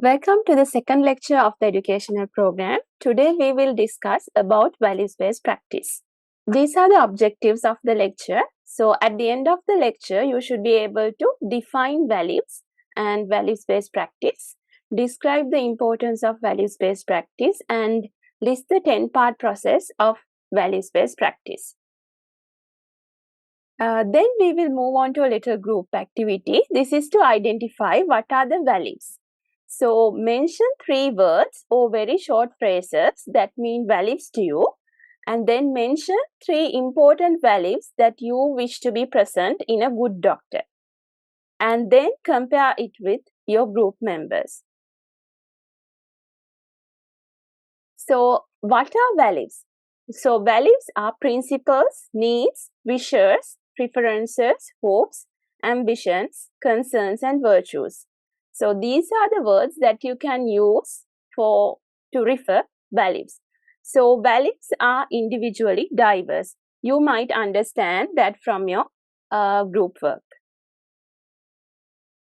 Welcome to the second lecture of the educational program. Today we will discuss about values-based practice. These are the objectives of the lecture. So at the end of the lecture, you should be able to define values and values-based practice, describe the importance of values-based practice, and list the 10-part process of values-based practice. Then we will move on to a little group activity. This is to identify what are the values. So mention 3 words or very short phrases that mean values to you, and then mention 3 important values that you wish to be present in a good doctor, and then compare it with your group members. So what are values? So values are principles, needs, wishes, preferences, hopes, ambitions, concerns, and virtues. So these are the words that you can use to refer values. So values are individually diverse. You might understand that from your group work.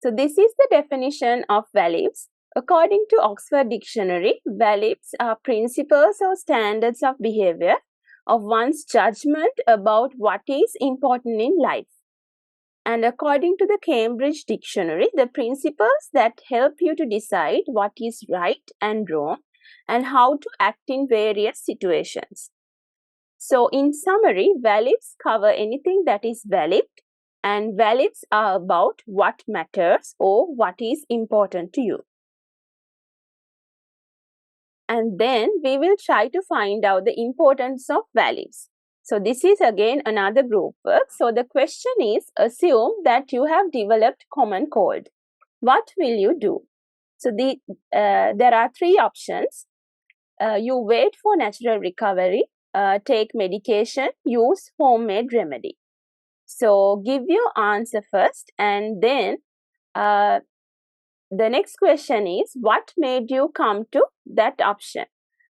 So this is the definition of values. According to Oxford Dictionary, values are principles or standards of behavior of one's judgment about what is important in life. And according to the Cambridge Dictionary, the principles that help you to decide what is right and wrong and how to act in various situations. So in summary, values cover anything that is valid, and values are about what matters or what is important to you. And then we will try to find out the importance of values. So this is again another group work. So the question is, assume that you have developed common cold. What will you do? So there are 3 options. You wait for natural recovery, take medication, use homemade remedy. So give your answer first, and then the next question is, what made you come to that option?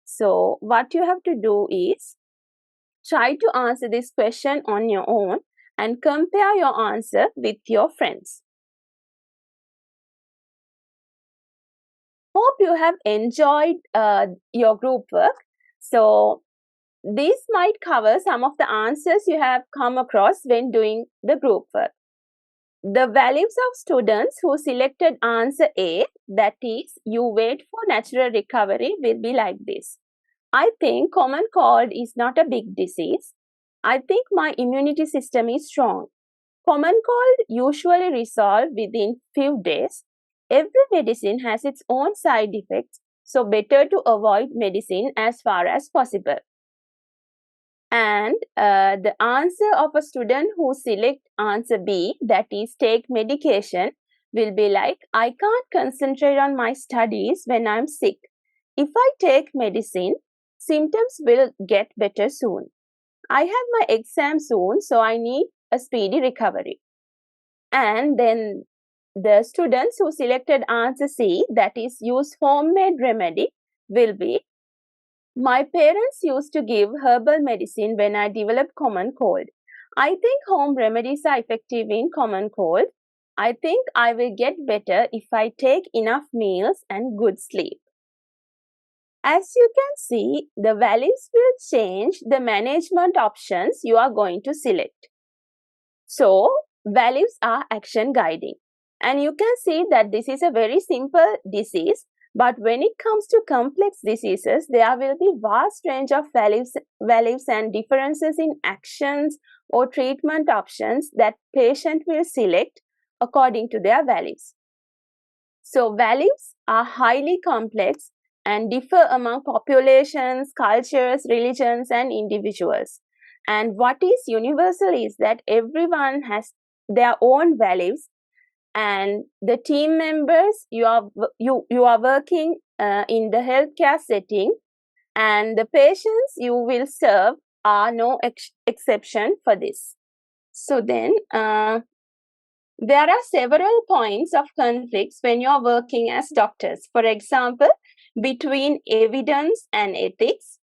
So what you have to do is try to answer this question on your own and compare your answer with your friends. Hope you have enjoyed your group work. So this might cover some of the answers you have come across when doing the group work. The values of students who selected answer A, that is, you wait for natural recovery, will be like this. I think common cold is not a big disease. I think my immunity system is strong. Common cold usually resolves within few days. Every medicine has its own side effects, so better to avoid medicine as far as possible. And the answer of a student who select answer B, that is take medication, will be like, I can't concentrate on my studies when I'm sick. If I take medicine, symptoms will get better soon. I have my exam soon, so I need a speedy recovery. And then the students who selected answer C, that is use homemade remedy, will be, my parents used to give herbal medicine when I developed common cold. I think home remedies are effective in common cold. I think I will get better if I take enough meals and good sleep. As you can see, the values will change the management options you are going to select. So, values are action guiding. And you can see that this is a very simple disease. But when it comes to complex diseases, there will be vast range of values and differences in actions or treatment options that patient will select according to their values. So values are highly complex and differ among populations, cultures, religions, and individuals. And what is universal is that everyone has their own values, and the team members you are working in the healthcare setting, and the patients you will serve are no exception for this. So then there are several points of conflicts when you are working as doctors. For example, between evidence and ethics,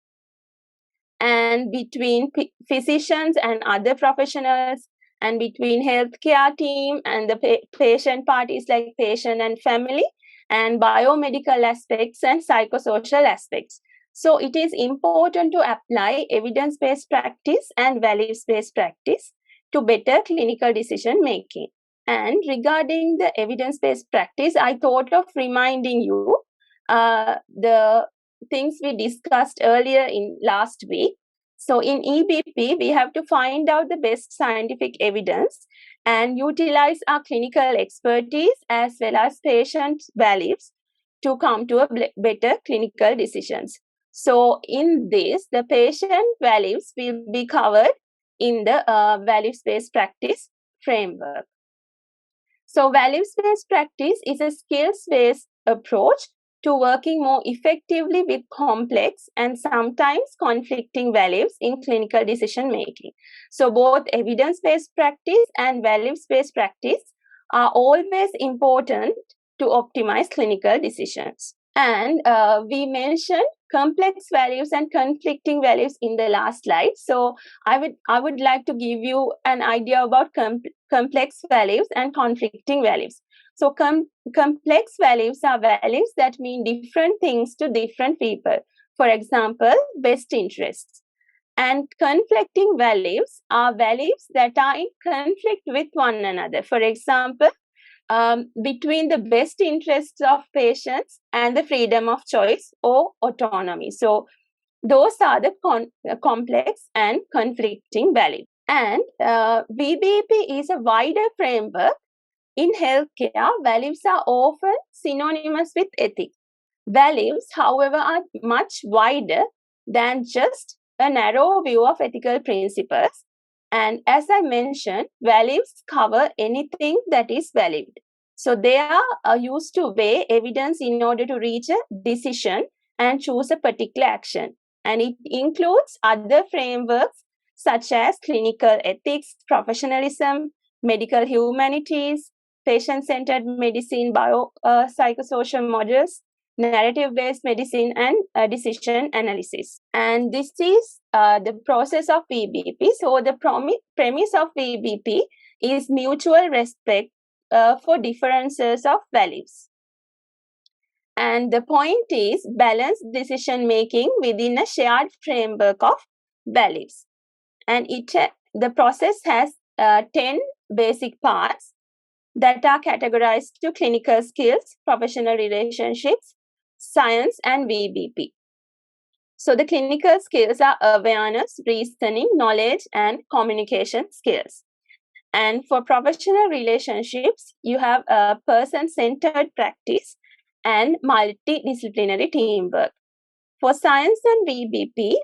and between physicians and other professionals, and between healthcare team and the patient parties like patient and family, and biomedical aspects and psychosocial aspects. So it is important to apply evidence-based practice and values-based practice to better clinical decision making. And regarding the evidence-based practice, I thought of reminding you the things we discussed earlier in last week. So in EBP, we have to find out the best scientific evidence and utilize our clinical expertise as well as patient values to come to a better clinical decisions. So in this, the patient values will be covered in the values-based practice framework. So values-based practice is a skills-based approach to working more effectively with complex and sometimes conflicting values in clinical decision making. So both evidence-based practice and values-based practice are always important to optimize clinical decisions. And we mentioned complex values and conflicting values in the last slide. So I would like to give you an idea about complex values and conflicting values. So complex values are values that mean different things to different people. For example, best interests. And conflicting values are values that are in conflict with one another. For example, between the best interests of patients and the freedom of choice or autonomy. So those are the complex and conflicting values. And VBP is a wider framework. In healthcare, values are often synonymous with ethics. Values, however, are much wider than just a narrow view of ethical principles. And as I mentioned, values cover anything that is valid. So they are used to weigh evidence in order to reach a decision and choose a particular action. And it includes other frameworks such as clinical ethics, professionalism, medical humanities, patient-centered medicine, psychosocial models, narrative-based medicine, and decision analysis. And this is the process of VBP. So the premise of VBP is mutual respect for differences of values. And the point is balanced decision making within a shared framework of values. And the process has 10 basic parts that are categorized to clinical skills, professional relationships, science, and VBP. So the clinical skills are awareness, reasoning, knowledge, and communication skills. And for professional relationships, you have a person-centered practice and multidisciplinary teamwork. For science and VBP,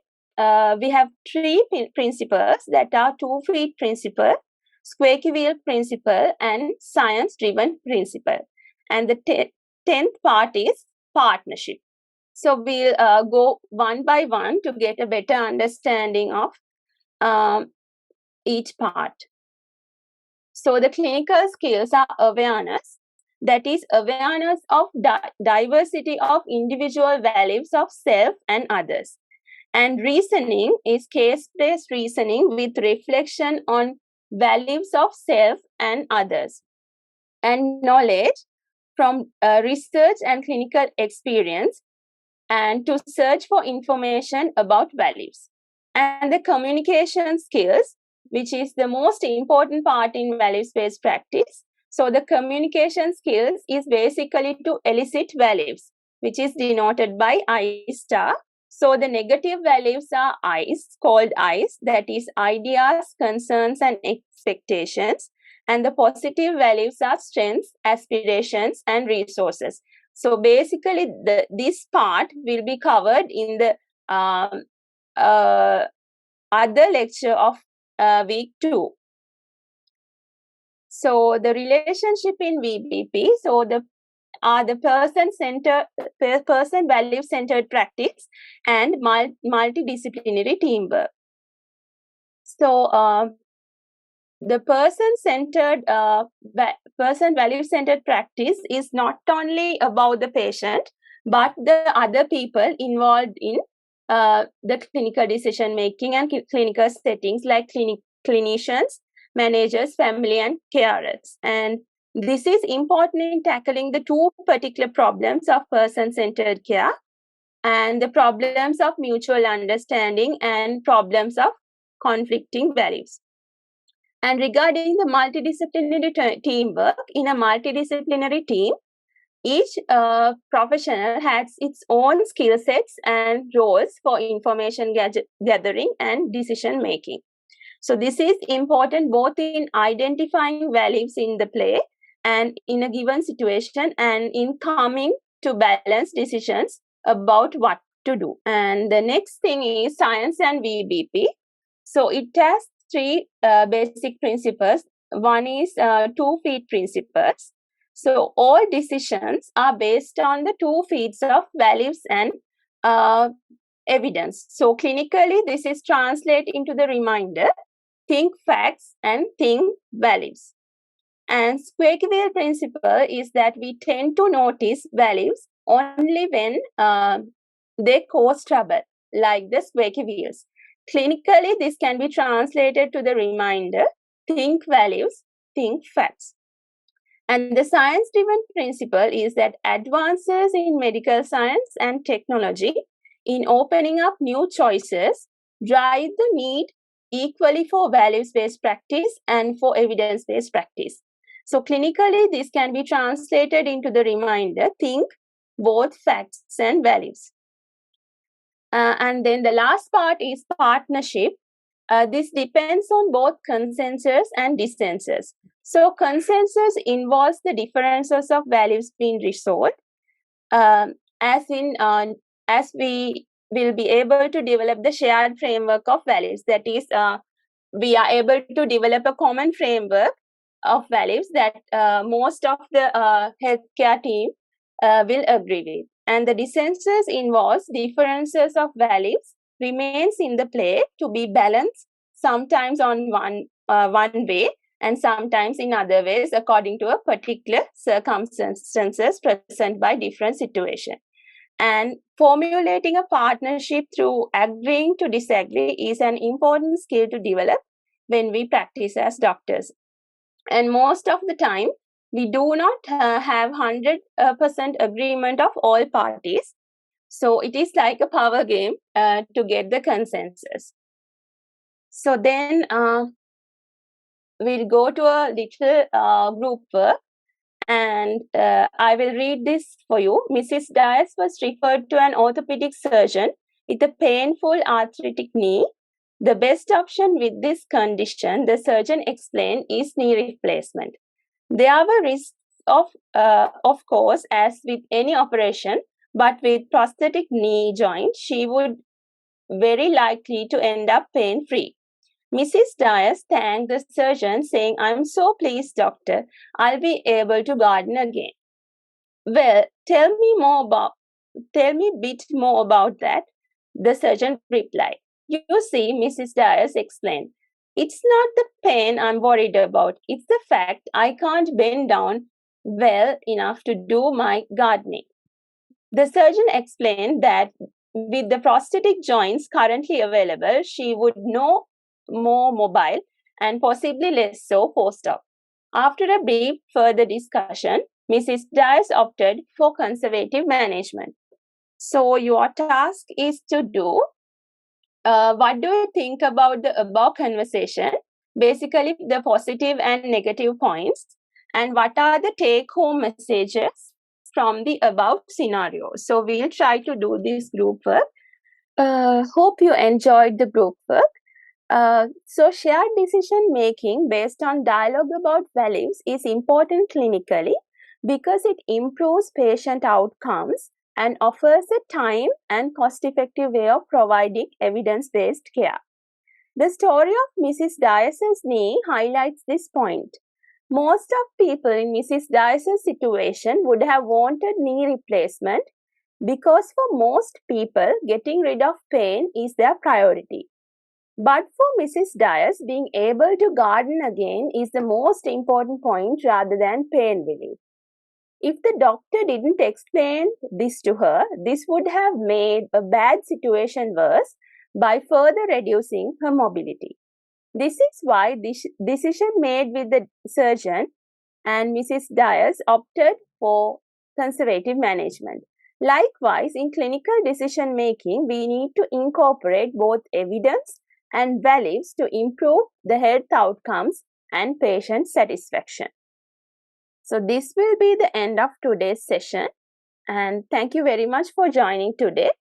we have 3 principles that are 2 feet principle, squeaky wheel principle, and science-driven principle. And the 10th part is partnership. So we'll go one by one to get a better understanding of each part. So the clinical skills are awareness, that is awareness of diversity of individual values of self and others. And reasoning is case-based reasoning with reflection on values of self and others. And knowledge from research and clinical experience and to search for information about values. And the communication skills, which is the most important part in values-based practice. So the communication skills is basically to elicit values, which is denoted by I star. So the negative values are I's, called I's, that is ideas, concerns, and expectations. And the positive values are strengths, aspirations, and resources. So basically, this part will be covered in the other lecture of week 2. So the relationship in VBP, so the person value-centered practice and multidisciplinary teamwork. So the person value-centered practice is not only about the patient, but the other people involved in the clinical decision making and clinical settings like clinicians, managers, family, and carers. And This is important in tackling the two particular problems of person-centered care and the problems of mutual understanding and problems of conflicting values. And regarding the multidisciplinary teamwork, in a multidisciplinary team, each professional has its own skill sets and roles for information gathering and decision making. So this is important both in identifying values in the play and in a given situation and in coming to balanced decisions about what to do. And the next thing is science and VBP. So it has three basic principles. One is 2 feet principles. So all decisions are based on the 2 feet of values and evidence. So clinically, this is translated into the reminder, think facts and think values. And squeaky wheel principle is that we tend to notice values only when they cause trouble, like the squeaky wheels. Clinically, this can be translated to the reminder, think values, think facts. And the science-driven principle is that advances in medical science and technology in opening up new choices drive the need equally for values-based practice and for evidence-based practice. So clinically, this can be translated into the reminder, think both facts and values. And then the last part is partnership. This depends on both consensus and dissensus. So consensus involves the differences of values being resolved, as we will be able to develop the shared framework of values. That is, we are able to develop a common framework of values that most of the healthcare team will agree with. And the dissensus involves differences of values remains in the play to be balanced, sometimes on one way and sometimes in other ways according to a particular circumstances present by different situation. And formulating a partnership through agreeing to disagree is an important skill to develop when we practice as doctors. And most of the time, we do not have 100% agreement of all parties. So it is like a power game to get the consensus. So then we'll go to a little group work, and I will read this for you. Mrs. Dias was referred to an orthopedic surgeon with a painful arthritic knee. The best option with this condition, the surgeon explained, is knee replacement. There were risks of course, as with any operation, but with prosthetic knee joint, she would very likely to end up pain-free. Mrs. Dias thanked the surgeon, saying, "I'm so pleased, doctor. I'll be able to garden again." "Well, tell me a bit more about that," the surgeon replied. "You see," Mrs. Dias explained, "it's not the pain I'm worried about. It's the fact I can't bend down well enough to do my gardening." The surgeon explained that with the prosthetic joints currently available, she would no more mobile and possibly less so post-op. After a brief further discussion, Mrs. Dias opted for conservative management. So your task is to do what do you think about the above conversation? Basically, the positive and negative points, and what are the take-home messages from the above scenario. So we'll try to do this group work. Hope you enjoyed the group work. So shared decision making based on dialogue about values is important clinically because it improves patient outcomes and offers a time and cost-effective way of providing evidence-based care. The story of Mrs. Dias's knee highlights this point. Most of people in Mrs. Dias's situation would have wanted knee replacement because for most people, getting rid of pain is their priority. But for Mrs. Dias, being able to garden again is the most important point rather than pain relief. If the doctor didn't explain this to her, this would have made a bad situation worse by further reducing her mobility. This is why this decision made with the surgeon and Mrs. Dyers opted for conservative management. Likewise, in clinical decision making, we need to incorporate both evidence and values to improve the health outcomes and patient satisfaction. So this will be the end of today's session, and thank you very much for joining today.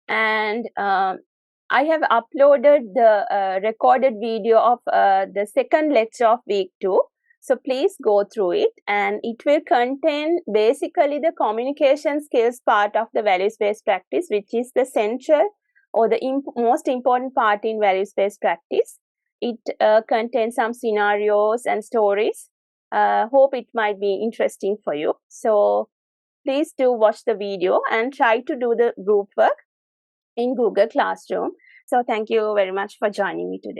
And I have uploaded the recorded video of the second lecture of week 2. So please go through it, and it will contain basically the communication skills part of the values-based practice, which is the central or the most important part in values-based practice. It contains some scenarios and stories. Hope it might be interesting for you. So please do watch the video and try to do the group work in Google Classroom. So thank you very much for joining me today.